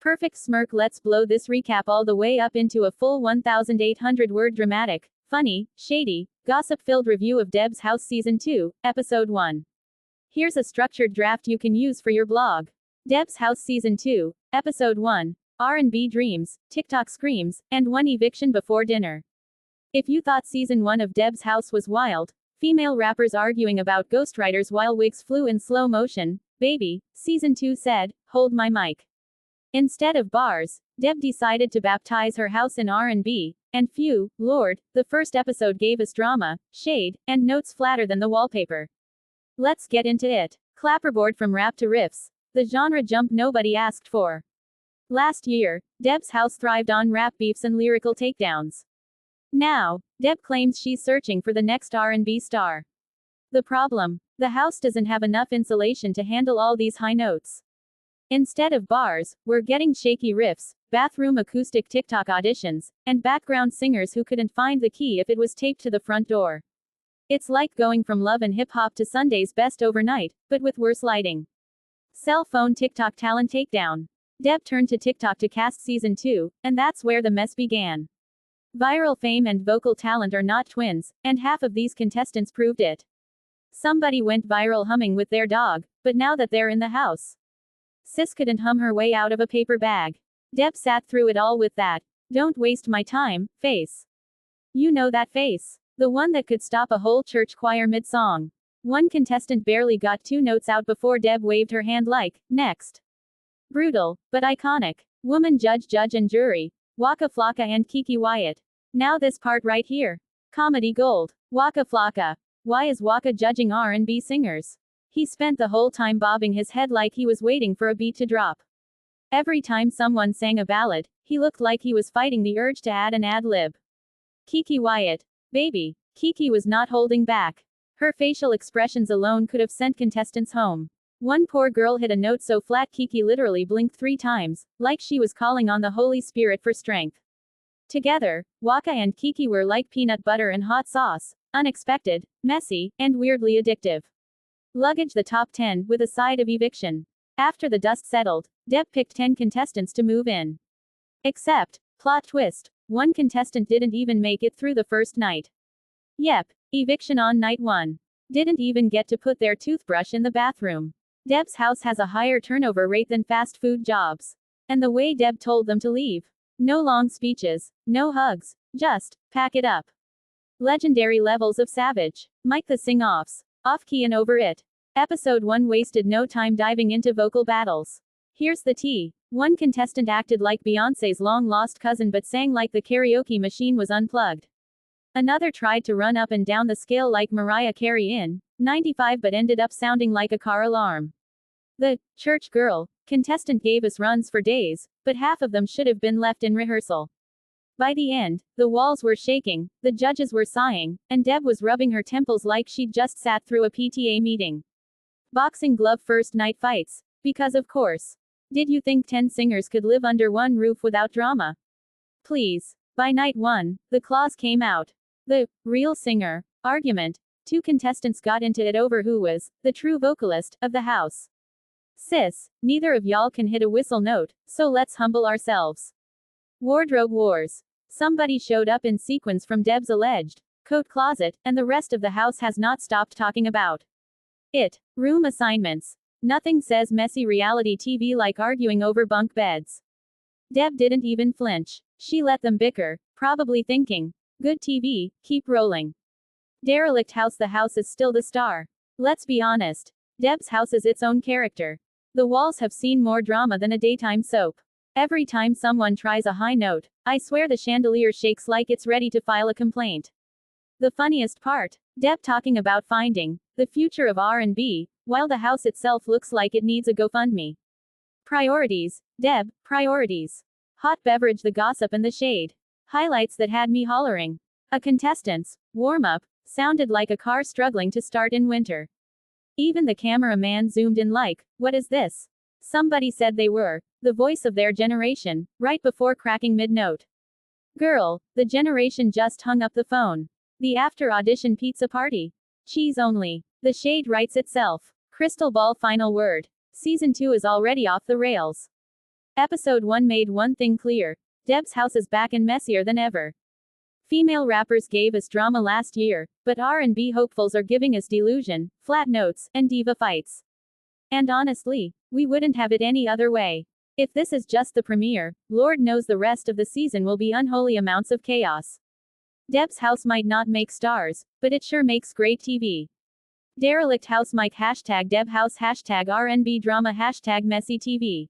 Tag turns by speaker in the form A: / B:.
A: Perfect smirk. Let's blow this recap all the way up into a full 1,800-word dramatic, funny, shady, gossip-filled review of Deb's House Season 2, Episode 1. Here's a structured draft you can use for your blog. Deb's House Season 2, Episode 1, R&B Dreams, TikTok Screams, and 1 Eviction Before Dinner. If you thought Season 1 of Deb's House was wild, female rappers arguing about ghostwriters while wigs flew in slow motion, baby, Season 2 said, hold my mic. Instead of bars, Deb decided to baptize her house in R&B, and phew, Lord, the first episode gave us drama, shade, and notes flatter than the wallpaper. Let's get into it. Clapperboard from rap to riffs, the genre jump nobody asked for. Last year, Deb's house thrived on rap beefs and lyrical takedowns. Now, Deb claims she's searching for the next R&B star. The problem? The house doesn't have enough insulation to handle all these high notes. Instead of bars, we're getting shaky riffs, bathroom acoustic TikTok auditions, and background singers who couldn't find the key if it was taped to the front door. It's like going from love and hip-hop to Sunday's Best overnight, but with worse lighting. Cell phone TikTok talent takedown. Deb turned to TikTok to cast Season 2, and that's where the mess began. Viral fame and vocal talent are not twins, and half of these contestants proved it. Somebody went viral humming with their dog, but now that they're in the house, sis couldn't hum her way out of a paper bag. Deb sat through it all with that "don't waste my time" face. You know that face. The one that could stop a whole church choir mid-song. One contestant barely got 2 notes out before Deb waved her hand like, next. Brutal, but iconic. Woman judge and jury. Waka, Flocka and Keke, Wyatt. Now this part right here. Comedy gold. Waka, Flocka. Why is Waka judging R&B singers? He spent the whole time bobbing his head like he was waiting for a beat to drop. Every time someone sang a ballad, he looked like he was fighting the urge to add an ad-lib. Keke, Wyatt. Baby. Keke was not holding back. Her facial expressions alone could have sent contestants home. One poor girl hit a note so flat Keke literally blinked 3 times, like she was calling on the Holy Spirit for strength. Together, Waka and Keke were like peanut butter and hot sauce, unexpected, messy, and weirdly addictive. Luggage the top 10 with a side of eviction. After the dust settled, Deb picked 10 contestants to move in. Except, plot twist, one contestant didn't even make it through the first night. Yep, eviction on night 1. Didn't even get to put their toothbrush in the bathroom. Deb's house has a higher turnover rate than fast food jobs. And the way Deb told them to leave. No long speeches, no hugs, just, pack it up. Legendary levels of savage. Mic the sing-offs. Off-key and over it. Episode 1 wasted no time diving into vocal battles. Here's the tea. One contestant acted like Beyoncé's long-lost cousin but sang like the karaoke machine was unplugged. Another tried to run up and down the scale like Mariah Carey in 95 but ended up sounding like a car alarm. The church girl contestant gave us runs for days, but half of them should have been left in rehearsal. By the end, the walls were shaking, the judges were sighing, and Deb was rubbing her temples like she'd just sat through a PTA meeting. Boxing glove first night fights. Because of course. Did you think 10 singers could live under one roof without drama? Please. By night 1, the claws came out. The real singer argument. 2 contestants got into it over who was the true vocalist of the house. Sis, neither of y'all can hit a whistle note, so let's humble ourselves. Wardrobe wars. Somebody showed up in sequins from Deb's alleged coat closet, and the rest of the house has not stopped talking about it. Room assignments. Nothing says messy reality TV like arguing over bunk beds. Deb didn't even flinch. She let them bicker, probably thinking, good TV, keep rolling. Derelict house. The house is still the star. Let's be honest. Deb's house is its own character. The walls have seen more drama than a daytime soap. Every time someone tries a high note, I swear the chandelier shakes like it's ready to file a complaint. The funniest part, Deb talking about finding the future of R&B, while the house itself looks like it needs a GoFundMe. Priorities, Deb, priorities. Hot beverage, the gossip and the shade. Highlights that had me hollering. A contestant's warm-up sounded like a car struggling to start in winter. Even the cameraman zoomed in like, what is this? Somebody said they were the voice of their generation, right before cracking mid-note. Girl, the generation just hung up the phone. The after-audition pizza party. Cheese only. The shade writes itself. Crystal ball. Final word. Season 2 is already off the rails. Episode 1 made one thing clear. Deb's house is back and messier than ever. Female rappers gave us drama last year, but R&B hopefuls are giving us delusion, flat notes, and diva fights. And honestly, we wouldn't have it any other way. If this is just the premiere, Lord knows the rest of the season will be unholy amounts of chaos. Deb's house might not make stars, but it sure makes great TV. Derelict House Mike #Deb House #RNB Drama #Messy TV.